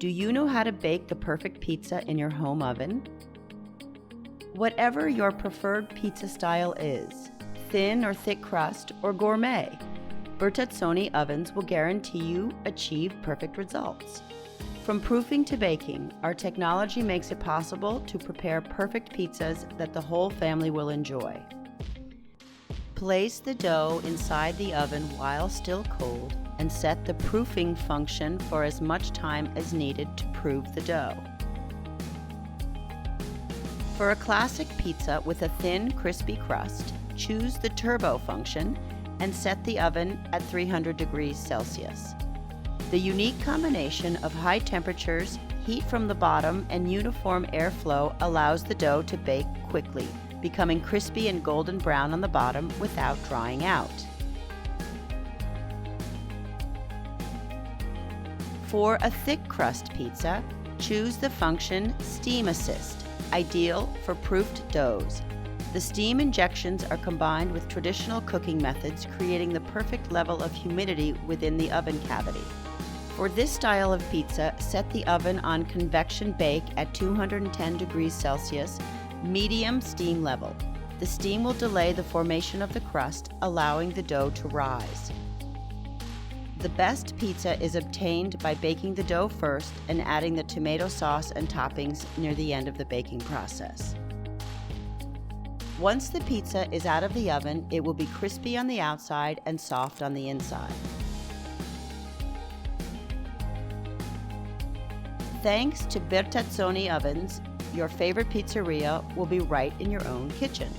Do you know how to bake the perfect pizza in your home oven? Whatever your preferred pizza style is, thin or thick crust or gourmet, Bertazzoni ovens will guarantee you achieve perfect results. From proofing to baking, our technology makes it possible to prepare perfect pizzas that the whole family will enjoy. Place the dough inside the oven while still cold and set the proofing function for as much time as needed to proof the dough. For a classic pizza with a thin, crispy crust, choose the turbo function and set the oven at 300 degrees Celsius. The unique combination of high temperatures, heat from the bottom, and uniform airflow allows the dough to bake quickly, becoming crispy and golden brown on the bottom without drying out. For a thick crust pizza, choose the function Steam Assist, ideal for proofed doughs. The steam injections are combined with traditional cooking methods, creating the perfect level of humidity within the oven cavity. For this style of pizza, set the oven on convection bake at 210 degrees Celsius, medium steam level. The steam will delay the formation of the crust, allowing the dough to rise. The best pizza is obtained by baking the dough first and adding the tomato sauce and toppings near the end of the baking process. Once the pizza is out of the oven, it will be crispy on the outside and soft on the inside. Thanks to Bertazzoni ovens, your favorite pizzeria will be right in your own kitchen.